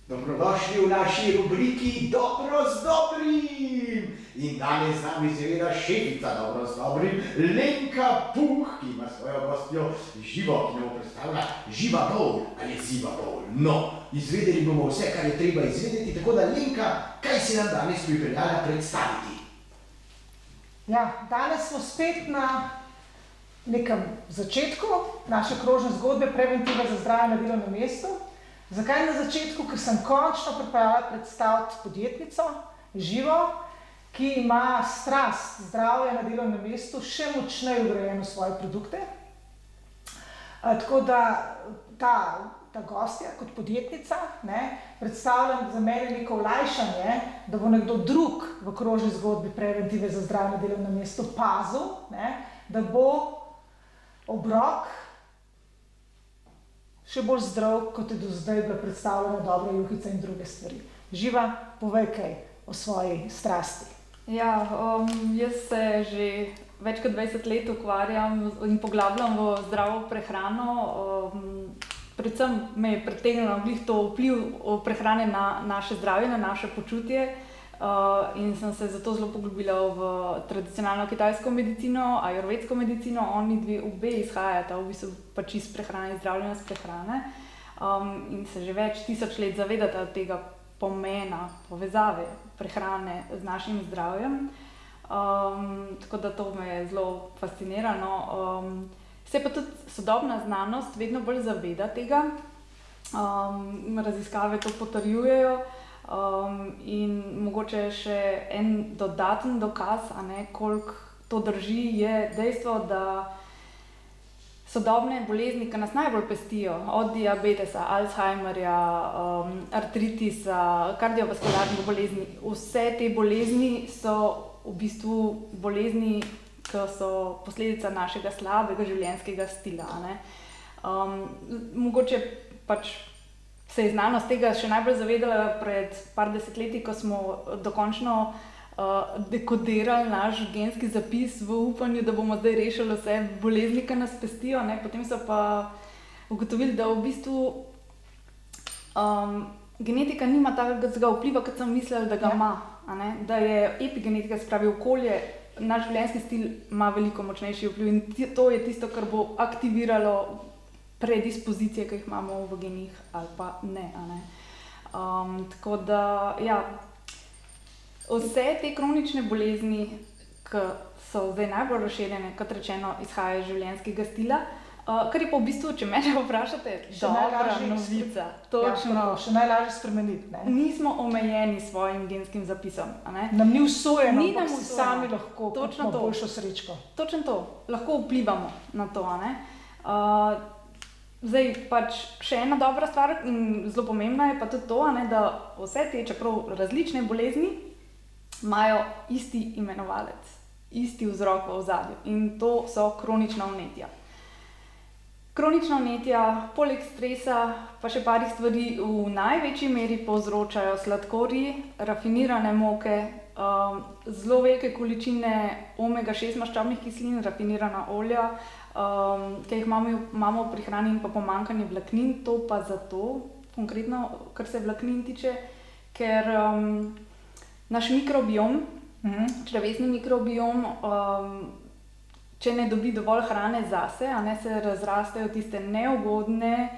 Dobrodošli v naši rubriki Dobro z dobrim. In danes z nami seveda šefica Dobro z dobrim, Lenka Puh, ki ima svojo gostjo Živo, ki nam predstavlja Živa Bowl ali Ziva Bowl. No, izvedeli bomo vse, kar je treba izvedeti, tako da Lenka, kaj si nam danes pripeljala predstaviti? Ja, danes smo spet na nekem začetku naše krožne zgodbe preventive za zdravje na delovnem mestu. Zakaj na začetku? Ker sem končno pripravila predstaviti podjetnico, Živo, ki ima strast zdravja na delovnem mestu še močneje vgrajeno v svoje produkte. Tako da ta gostja kot podjetnica predstavljam za mene neko olajšanje, da bo nekdo drug v krožni zgodbi preventive za zdravje na delovnem mestu pazil, da bo obrok še bolj zdrav, kot je do zdaj bila predstavljena dobra juhica in druge stvari. Živa, povej kaj o svoji strasti. Ja, jaz se že več kot 20 let ukvarjam in poglabljam v zdravo prehrano. Predvsem me je pritegnilo glih to vpliv prehrane na naše zdravje, na naše počutje. In sem se zato zelo poglobila v tradicionalno kitajsko medicino, ajurvedsko medicino. Obe izhajata v bistvu pač iz prehrane, zdravljenja s prehrane. In se že več tisoč let zavedata tega pomena povezave prehrane z našim zdravjem. Tako da to me je zelo fasciniralo. Se pa tudi sodobna znanost vedno bolj zaveda tega. Raziskave to potrjujejo. In mogoče še en dodaten dokaz, koliko to drži, je dejstvo, da sodobne bolezni, ki nas najbolj pestijo, od diabetesa, Alzheimerja, artritisa, kardiovaskularnih bolezni, vse te bolezni so v bistvu bolezni, ki so posledica našega slabega življenjskega stila. Mogoče pač se je znanost tega še najbolj zavedala pred par desetletji, ko smo dokončno dekodirali naš genski zapis v upanju, da bomo zdaj rešili vse bolezni, ki nas pestijo. Potem so pa ugotovili, da v bistvu genetika nima takega vpliva, kot sem mislila, da ga ima. Da je epigenetika, se pravi okolje, naš življenjski stil ima veliko močnejši vpliv in to je tisto, kar bo aktiviralo predispozicije, ki jih imamo v genih ali pa ne. Tako da, ja, vse te kronične bolezni, ki so zdaj najbolj razširjene, kot rečeno, izhajajo iz življenjskega stila, kar je pa v bistvu, če mene vprašate, dobra novica. Točno. Še najlažje spremeniti. Nismo omejeni s svojim genskim zapisom. Nam ni usojeno, ampak si sami lahko kupimo boljšo srečko. Točno to. Lahko vplivamo na to. Zdaj pač še ena dobra stvar in zelo pomembna je pa tudi to, da vse te, čeprav različne bolezni, imajo isti imenovalec, isti vzrok v ozadju in to so kronična vnetja. Kronična vnetja, poleg stresa, pa še parih stvari v največji meri povzročajo sladkorji, rafinirane moke, zelo velike količine omega-6 maščobnih kislin, rafinirana olja, ki jih imamo v prehrani in pa pomanjkanje vlaknin. To pa zato, konkretno, kar se vlaknin tiče, ker naš mikrobiom, črevesni mikrobiom, če ne dobi dovolj hrane zase, se razrastejo tiste neugodni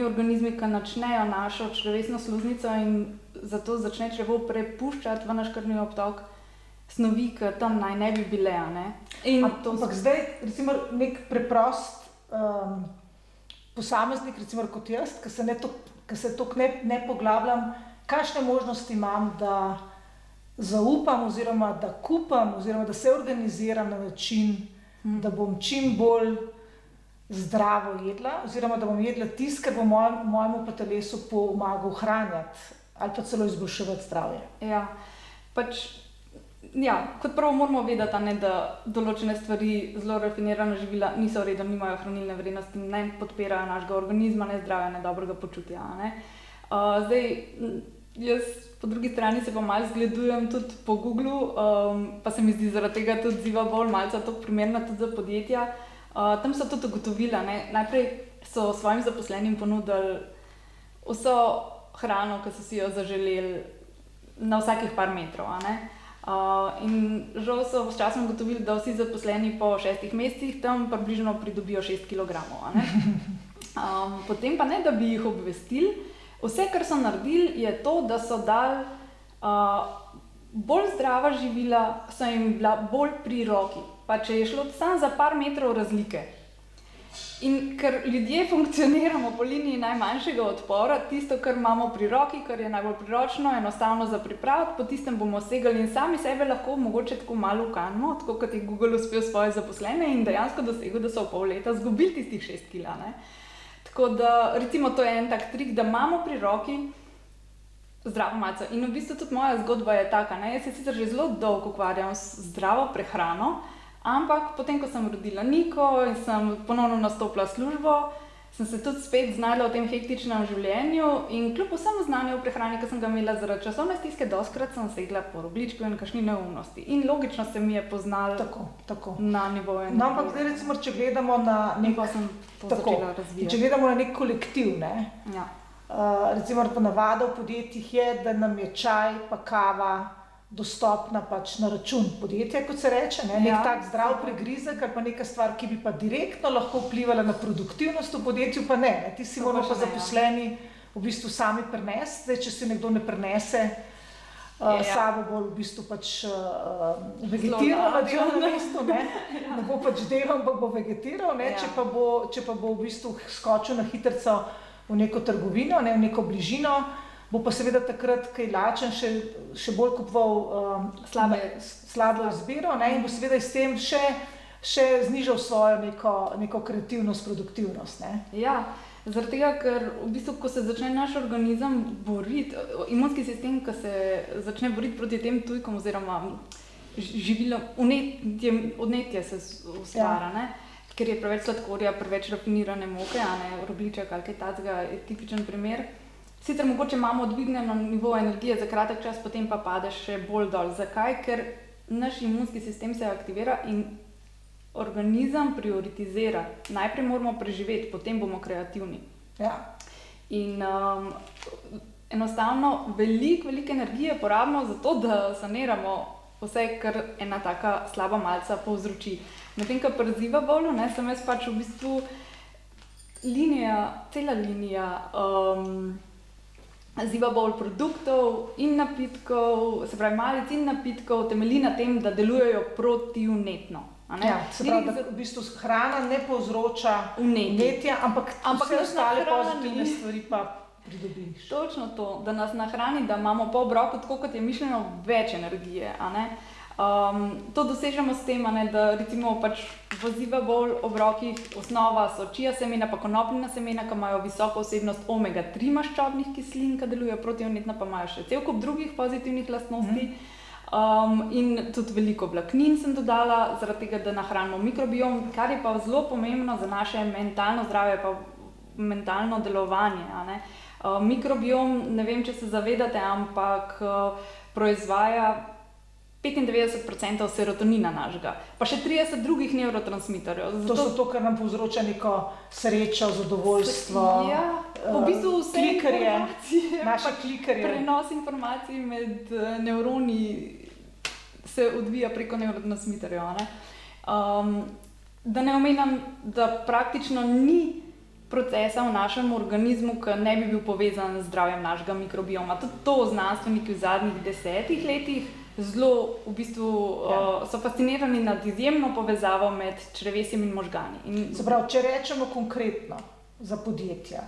organizmi, ki načnejo našo črevesno sluznico in zato začne črevo prepuščati v naš krvni obtok snovi, ki tam naj ne bi bile. Ampak zdaj, recimo, nek preprost posameznik, recimo kot jaz, ki se toliko ne poglabljam, kakšne možnosti imam, da zaupam oziroma da kupam oziroma da se organiziram na način, da bom čim bolj zdravo jedla oziroma da bom jedla tisto, kar bo mojemu telesu pomagal ohranjati ali pa celo izboljševati zdravje. Kot prvo moramo vedeti, da določene stvari, zelo rafinirana živila, niso v redu, nimajo hranilne vrednosti, ne podpirajo našega organizma, ne zdravja, ne dobrega počutja. Zdaj, jaz po drugi strani se pa malo zgledujem tudi po Googlu, pa se mi zdi zaradi tega tudi Ziva Bowl malce to primerna tudi za podjetja. Tam so tudi ugotovila, najprej so svojim zaposlenim ponudili vso hrano, ki so si jo zaželeli na vsakih par metrov. A ne? In žal so s časom ugotovili, da vsi zaposleni po 6 mesecih tam približno pridobijo 6 kg. Potem pa ne, da bi jih obvestili, vse, kar so naredili, je to, da so dali bolj zdrava živila, so jim bila bolj pri roki, pa če je šlo samo za par metrov razlike. In ker ljudje funkcioniramo po liniji najmanjšega odpora, tisto, kar imamo pri roki, kar je najbolj priročno, enostavno za pripraviti, po tistem bomo segali in sami sebe lahko mogoče tako malo ukanimo, tako kot je Google uspel svoje zaposlene in dejansko dosegel, da so v pol leta zgubili tistih 6 kg. Tako da, recimo, to je en tak trik, da imamo pri roki zdravo maco. In v bistvu tudi moja zgodba je taka, ne? Jaz se sicer že zelo dolgo ukvarjam z zdravo prehrano, ampak potem, ko sem rodila Niko in sem ponovno nastopila službo, sem se tudi spet znašla v tem hektičnem življenju in kljub vsemu znanju o prehrani, ki sem ga imela zaradi časovne stiske, dostikrat sem segla po rogljičku in kakšni neumnosti. In logično se mi je poznalo na nivoju. No, ampak zdaj recimo, če gledamo na neko sem to začela razvijati. Če gledamo na nek kolektiv, ne? Ja. Recimo ponavadi v podjetjih je, da nam je čaj pa kava dostopna pač na račun podjetja, kot se reče, ne? Nek tak zdrav pregrizek ali pa neka stvar, ki bi pa direktno lahko vplivala na produktivnost v podjetju, pa ne. Ti si moramo pa zaposleni v bistvu sami prenesti. Zdaj, če se nekdo ne prenese, sabo bolj v bistvu pač vegetiral na delovnem mestu, ne bo pač delal, ampak bo vegetiral, ne? Če pa bo v bistvu skočil na hitrico v neko trgovino, ne? V neko bližino, bo pa seveda takrat, ko je lačen, še bolj kupoval slabo izbiro, ne? In bo seveda s tem še znižal svojo neko kreativnost, produktivnost. Ne? Ja, zaradi tega, ker v bistvu, ko se začne naš organizem boriti, imunski sistem, ko se začne boriti proti tem tujkom oziroma živilom, vnetje se ustvarja, ne? Ker je preveč sladkorja, preveč rafinirane moke, rogljiček ali kaj takega je tipičen primer. Sicer mogoče imamo dvignjeno nivo energije za kratek čas, potem pa padeš še bolj dol. Zakaj? Ker naš imunski sistem se aktivira in organizem prioritizira. Najprej moramo preživeti, potem bomo kreativni. Ja. In enostavno veliko energije porabimo za to, da saniramo vse, kar ena taka slaba malca povzroči. Medtem, ko pri Zivabolu, sem jaz pač v bistvu cela linija Zivabol produktov in napitkov, se pravi malic in napitkov, temelji na tem, da delujejo protivnetno. Ja, se pravi, da v bistvu hrana ne povzroča vnetja, ampak vse ostale pozitivne stvari pa pridobiš. Točno to, da nas nahrani, da imamo po obroku, tako kot je mišljeno, več energije. To dosežemo s tem, da recimo pač v Zivabol obrokih osnova so čija semena, pa konopljina semena, ki imajo visoko vsebnost omega-3 maščobnih kislin, ki delujejo protivnetno, pa imajo še cel kup drugih pozitivnih lastnosti. In tudi veliko vlaknin sem dodala, zaradi tega, da nahranimo mikrobiom, kar je pa zelo pomembno za naše mentalno zdravje, pa mentalno delovanje. Mikrobiom, ne vem, če se zavedate, ampak proizvaja 95% serotonina našega, pa še 30 drugih nevrotransmiterjev. To so to, kar nam povzroča neko srečo, zadovoljstvo. Ja, v bistvu vse informacije, naše klikerje. Prenos informacij med nevroni se odvija preko nevrotransmiterjev. Da ne omenjam, da praktično ni procesa v našem organizmu, ki ne bi bil povezan z zdravjem našega mikrobioma. Tudi to znanstveniki v zadnjih 10 letih zelo v bistvu so fascinirani nad izjemno povezavo med črevesjem in možgani. Se pravi, če rečemo konkretno za podjetja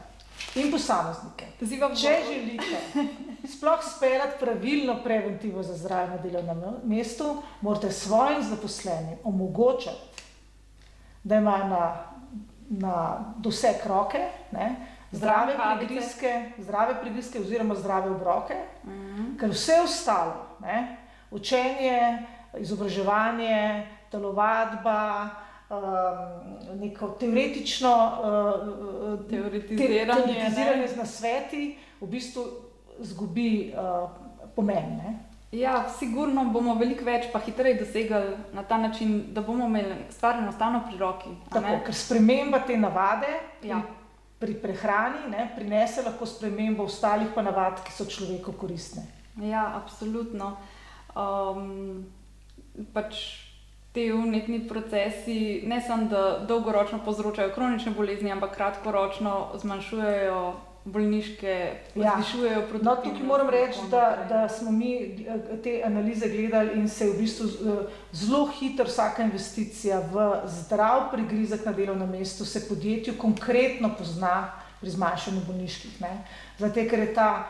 in posameznike, če želite sploh speljati pravilno preventivo za zdravje na delovnem mestu, morate svojim zaposlenim omogočati, da imajo na doseg roke, zdrave prigrizke oziroma zdrave obroke, ker vse ostalo, učenje, izobraževanje, telovadba, neko teoretično teoretiziranje z nasveti v bistvu zgubi pomen. Ja, sigurno bomo veliko več pa hitreje dosegali na ta način, da bomo imeli stvar enostavno pri roki. Tako, ker sprememba te navade pri prehrani, ne, prinese lahko spremembo ostalih pa navad, ki so človeku koristne. Ja, absolutno. Pač te vnetni procesi ne samo, da dolgoročno povzročajo kronične bolezni, ampak kratkoročno zmanjšujejo bolniške, zvišujejo produktivnost. No, tukaj moram reči, da smo mi te analize gledali in se je v bistvu zelo hitro vsaka investicija v zdrav prigrizek na delovnem mestu se podjetju konkretno pozna pri zmanjšanju bolniških. Zato, ker je ta,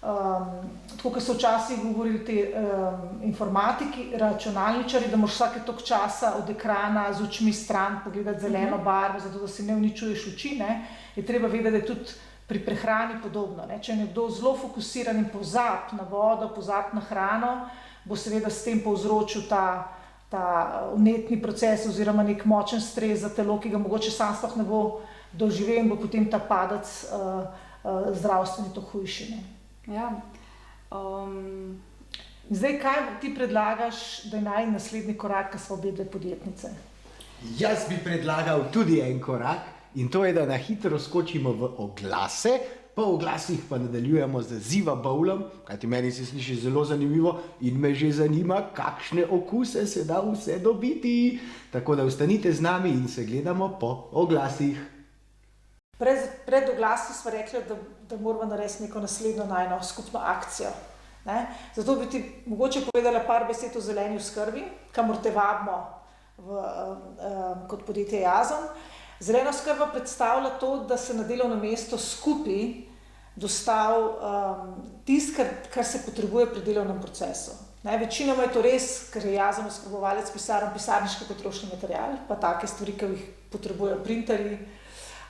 tako kot so včasih govorili te informatiki, računalničari, da moraš vsake toliko časa od ekrana z očmi stran pogledati zeleno barvo, zato da si ne uničuješ oči, je treba vedeti, da je tudi pri prehrani podobno. Če je nekdo zelo fokusiran in pozabi na vodo, pozabi na hrano, bo seveda s tem povzročil ta vnetni proces oziroma nek močen stres za telo, ki ga mogoče sam sploh ne bo doživel in bo potem ta padec zdravstveni to hujši. Ja. Zdaj, kaj ti predlagaš, da je naslednji korak, ko smo obedve podjetnice? Jaz bi predlagal tudi en korak in to je, da na hitro skočimo v oglase, po oglasih pa nadaljujemo z Ziva Bowlom, kajti meni se sliši zelo zanimivo in me že zanima, kakšne okuse se da vse dobiti. Tako da ostanite z nami in se gledamo po oglasih. Pred oglasi smo rekli, da moramo narediti neko naslednjo najno skupno akcijo. Zato bi ti mogoče povedala par besed o zeleni oskrbi, kamor te vabimo kot podjetje Jazon. Zelena oskrba predstavlja to, da se na delovno mesto skupaj dostavi tisto, kar se potrebuje pri delovnem procesu. Večinoma je to res, ker je Jazon oskrbovalec pisarniški potrošni material, pa take stvari, ki jih potrebujejo printerji,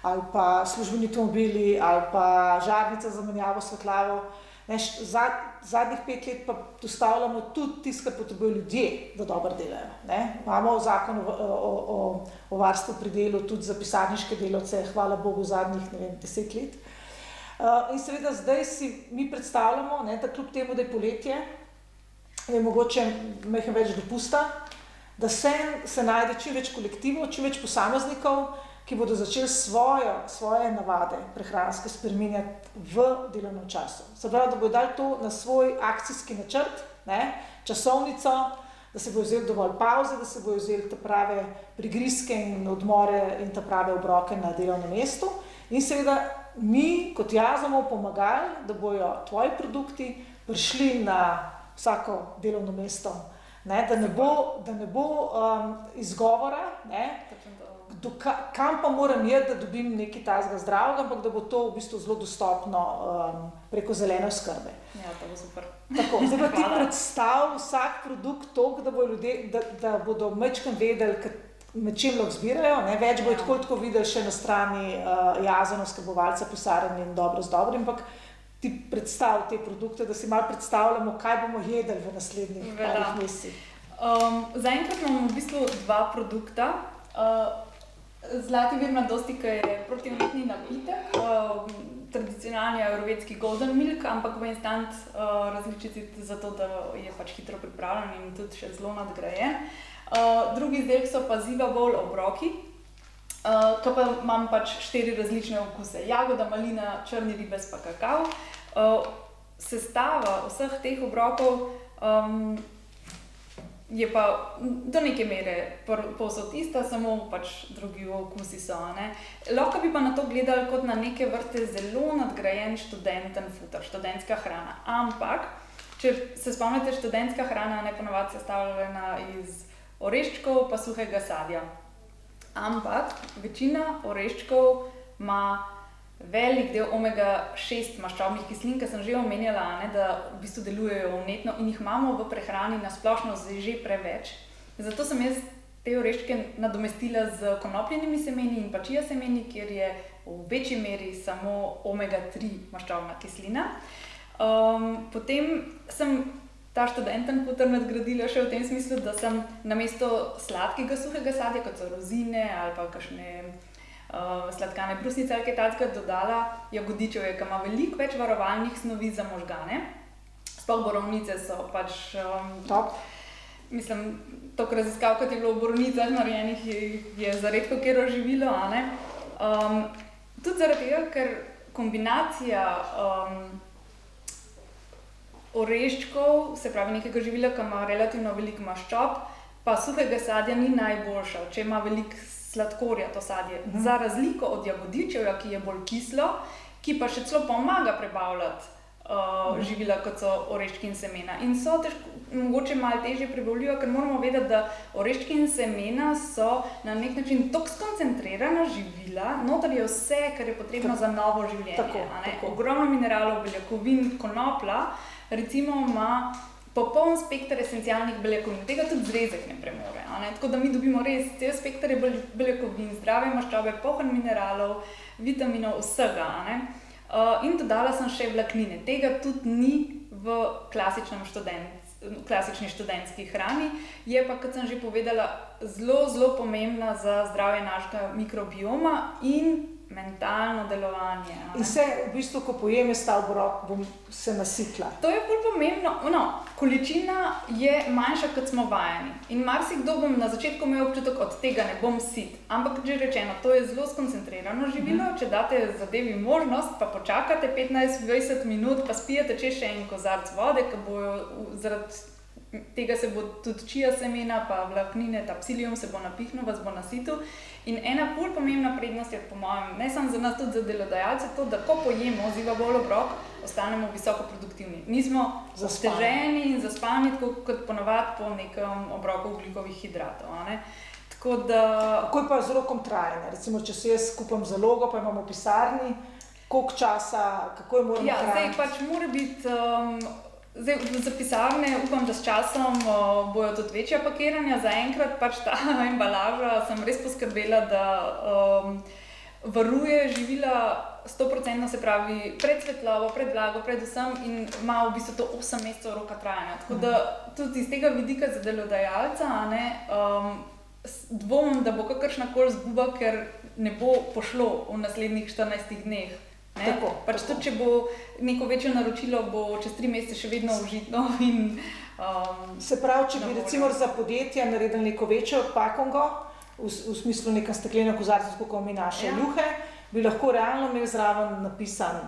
ali pa službeni avtomobili, ali pa žarnica za menjavo svetljavo. Zadnjih 5 let pa dostavljamo tudi tisto, kar potrebujejo ljudje, da dobro delajo. Imamo zakon o varstvu pri delu tudi za pisarniške delavce, hvala Bogu, zadnjih 10 let. In seveda zdaj si mi predstavljamo, da kljub temu, da je poletje, je mogoče malo več dopusta, da se najde čim več kolektivov, čim več posameznikov, ki bodo začeli svoje navade prehranske spreminjati v delovnem času. Se pravi, da bodo dali to na svoj akcijski načrt, časovnico, da se bodo vzeli dovolj pavze, da se bodo vzeli te prave prigrizke in odmore in te prave obroke na delovnem mestu. In seveda mi kot Jazon bomo pomagali, da bojo tvoji produkti prišli na vsako delovno mesto, da ne bo izgovora, kam pa moram jeti, da dobim nekaj tazga zdravega, ampak da bo to v bistvu zelo dostopno preko zelene oskrbe. Ja, to bo super. Tako, zdaj pa ti predstav vsak produkt toliko, da bodo majčkeno vedeli, med čim lahko zbirajo. Več bojo tako videli še na strani Jazon oskrbovalca pisarn in dobro z dobrim, ampak ti predstav te produkte, da si malo predstavljamo, kaj bomo jedli v naslednjih parih mesecih. Zaenkrat imamo v bistvu 2 produkta. Zlati vir mladosti, ki je protivnetni napitek, tradicionalni ajurvedski golden milk, ampak v instant različici zato, da je pač hitro pripravljen in tudi še zelo nadgrajen. Drugi izdelek so pa Ziva Bowl obroki, ki pa imam pač 4 različne okuse. Jagoda, malina, črni ribez pa kakav. Sestava vseh teh obrokov je pa do neke mere povsod ista, samo pač drugi okusi so. Lahko bi pa na to gledali kot na neke vrste zelo nadgrajen študenten futer, študentska hrana. Ampak, če se spomnite, študentska hrana je ponavadi sestavljena iz oreščkov pa suhega sadja. Ampak večina oreščkov ima velik del omega-6 maščobnih kislin, ki sem že omenjala, da v bistvu delujejo vnetno in jih imamo v prehrani na splošno že preveč. Zato sem jaz te oreščke nadomestila z konopljenimi semeni in pa chia semeni, kjer je v večji meri samo omega-3 maščobna kislina. Potem sem ta študenten futer nadgradila še v tem smislu, da sem namesto sladkega suhega sadja, kot so rozine ali pa kakšne sladkane brusnice ali kaj takega, dodala jagodičevje, ki ima veliko več varovalnih snovi za možgane. Sploh borovnice so pač top. Mislim, toliko raziskav, kot je bilo v borovnicah narejenih, je za redko katero živilo. Tudi zaradi tega, ker kombinacija oreščkov, se pravi nekega živila, ki ima relativno veliko maščob, pa suhega sadja ni najboljša, če ima veliko sladkorja to sadje. Za razliko od jagodičevja, ki je bolj kislo, ki pa še celo pomaga prebavljati živila, kot so oreščki in semena. In so mogoče malo težje prebavljiva, ker moramo vedeti, da oreščki in semena so na nek način tako skoncentrirana živila, noter je vse, kar je potrebno za novo življenje. Tako. Ogromno mineralov, beljakovin, konoplja, recimo ima popoln spekter esencialnih beljakovin, tega tudi zrezek ne premore. Tako da mi dobimo res cel spekter beljakovin, zdrave maščobe, poln mineralov, vitaminov, vsega. In dodala sem še vlaknine. Tega tudi ni v klasični študentski hrani, je pa, kot sem že povedala, zelo pomembna za zdravje našega mikrobioma in mentalno delovanje. In se v bistvu, ko pojem ta obrok, bom se nasitla. To je bolj pomembno. Količina je manjša, kot smo vajeni. In marsikdo bom na začetku imel občutek, od tega ne bom sit. Ampak, že rečeno, to je zelo skoncentrirano živilo. Če date zadevi možnost, pa počakate 15-20 minut, pa spijete še en kozarc vode, ki bojo zaradi tega se bo tudi čija semena, pa vlaknine, ta psilium se bo napihnil, vas bo nasitil. In ena bolj pomembna prednost je, po mojem, ne samo za nas, tudi za delodajalce, to, da ko pojemo zivabol obrok, ostanemo visoko produktivni. Nismo zasteženi in zaspani, tako kot ponavadi po nekem obroku ogljikovih hidratov. Tako da... Kako je pa z rokom trajanja? Recimo, če se jaz kupam zalogo, pa imamo v pisarni, koliko časa, kako je moram trajati? Zdaj pač mora biti... za pisarne upam, da s časom bojo tudi večja pakiranja. Zaenkrat pač ta embalaža sem res poskrbela, da varuje živila 100%, se pravi pred svetlobo, pred vlago, predvsem in ima v bistvu to 8 mesecev roka trajanja. Tako da tudi iz tega vidika za delodajalca dvomim, da bo kakršnakoli izguba, ker ne bo pošlo v naslednjih 14 dneh. Pač tudi, če bo neko večje naročilo, bo čez 3 mesece še vedno užitno in se pravi, če bi recimo za podjetja naredili neko večjo pakongo, v smislu neka steklena kozarca, kot mi naše juhe, bi lahko realno imel zraven napisan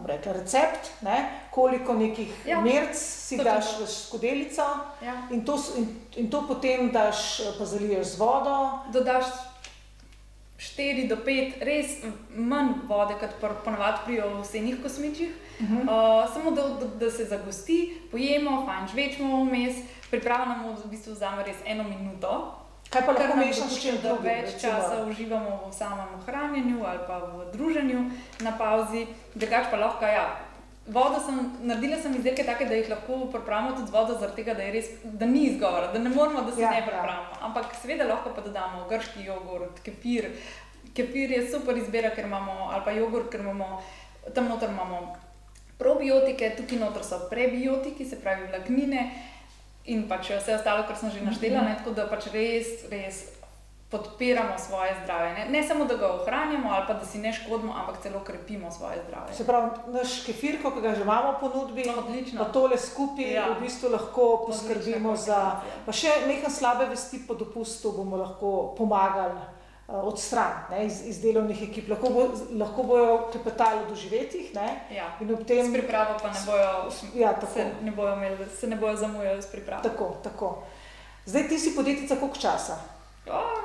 recept, koliko nekih merc si daš v skodelico in to potem daš, pa zaliješ z vodo. Dodaš 4 do 5, res manj vode, kot ponavadi pri ovsenih kosmičih. Samo da se zagosti, pojemo, fajn žvečimo vmes, priprava nam v bistvu vzame res 1 minuto. Kaj pa lahko mešam s čim drugim? Da več časa uživamo v samem hranjenju ali pa v druženju na pauzi. Drugače pa lahko, naredila sem izdelke take, da jih lahko pripravimo tudi z vodo, zaradi tega, da je res, da ni izgovora, da ne moramo, da se ne pripravimo. Ampak seveda lahko pa dodamo grški jogurt, kefir. Kefir je super izbira, ker imamo, ali pa jogurt, ker imamo, tam noter imamo probiotike, tukaj noter so prebiotiki, se pravi vlaknine in pač vse ostalo, kar sem že naštela, tako da pač res podpiramo svoje zdravje. Ne samo, da ga ohranjamo ali pa da si ne škodimo, ampak celo krepimo svoje zdravje. Se pravi, naš kefir, ko ga že imamo v ponudbi, pa tole skupaj v bistvu lahko poskrbimo za... Pa še nekaj slabe vesti po dopustu bomo lahko pomagali odstraniti iz delovnih ekip. Lahko bojo klepetali o doživetjih. In ob tem... S pripravo pa se ne bojo zamujali s pripravo. Tako. Zdaj ti si podjetnica koliko časa?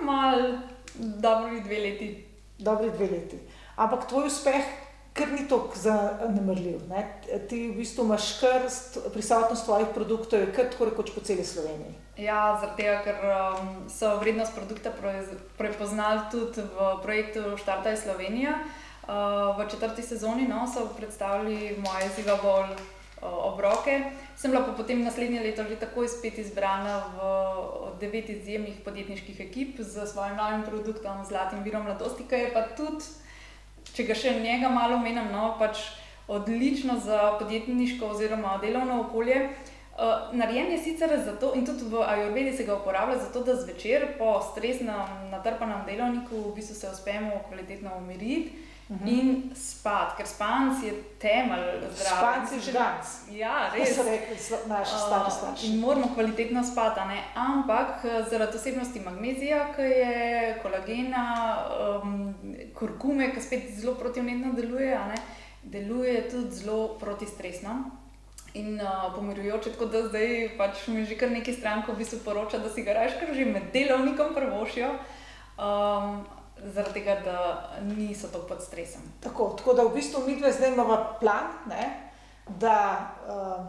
Malo, dobri 2 leti. Dobri 2 leti. Ampak tvoj uspeh kar ni toliko zanemarljiv. Ti v bistvu imaš kar prisotnost tvojih produktov, kar tako rekoč po celi Sloveniji. Ja, zaradi tega, ker so vrednost produkta prepoznali tudi v projektu Štartaj Slovenija. V 4. sezoni so predstavili moje zivabol obroke. Sem bila pa potem naslednje leto že takoj spet izbrana v 9 izjemnih podjetniških ekip z svojim novim produktom Zlatim virom mladosti, ki je pa tudi, če ga še njega malo omenim, pač odlično za podjetniško oziroma delovno okolje. Narejen je sicer zato, in tudi v ajurvedi se ga uporablja zato, da zvečer po stresnem, natrpanem delovniku v bistvu se uspemo kvalitetno umiriti in spati, ker spanc je temelj zdravja. Spanc je žganc. Ja, res. To so rekli naši stari starši. In moramo kvalitetno spati, ampak zaradi osebnosti magnezija, ki je kolagena, kurkume, ki spet zelo protivnetno deluje, a ne, deluje tudi zelo protistresno in pomirjujoče, tako da zdaj pač mi že kar nekaj strank v bistvu poroča, da si ga raje kar že med delovnikom privoščijo, zaradi tega, da niso tako pod stresom. Tako da v bistvu midve zdaj imamo plan, ne, da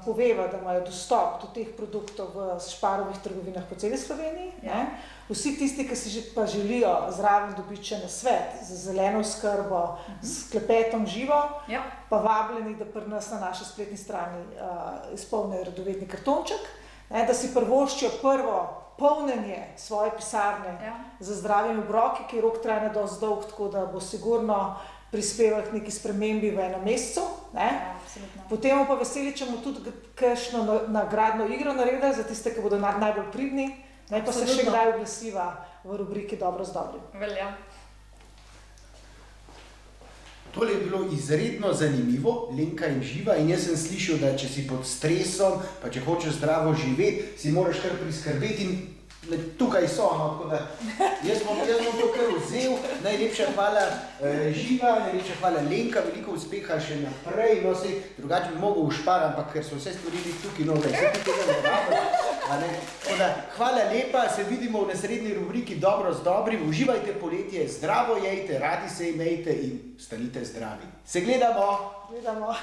poveva, da imajo dostop do teh produktov v Sparovih trgovinah po celi Sloveniji. Ja. Ne. Vsi tisti, ki si pa želijo zraven dobiti še nasvet za zeleno oskrbo, s klepetom živo, Ja. pa vabljeni, da pri nas na naši spletni strani izpolnijo radovedni kartonček, ne, da si privoščijo prvo polnjenje svoje pisarne Ja. za zdravimi obroki, ki rok traja dosti dolg, tako da bo sigurno prispeval k neki spremembi v enem mesecu. Ne. Ja, absolutno. Potem bomo pa veseli, če bomo tudi kakšno nagradno igro naredili za tiste, ki bodo najbolj pridni, ne, pa se še Absolutno. kdaj oglasiva v rubriki Dobro z dobrim. Velja. Tole je bilo izredno zanimivo, Lenka in Živa, in jaz sem slišal, da če si pod stresom, pa če hočeš zdravo živeti, si moraš kar priskrbeti in tukaj so, no, tako da jaz bom to kar vzel. Najlepša hvala Živa, najlepša hvala Lenka, veliko uspeha še naprej, no sej drugače bi mogel v Špar, ampak ker so vse stvari tukaj, no, kaj se tukaj ne rabim, a ne. Tako da hvala lepa, se vidimo v naslednji rubriki Dobro z dobrim, uživajte poletje, zdravo jejte, radi se imejte in stanite zdravi. Se gledamo! Gledamo.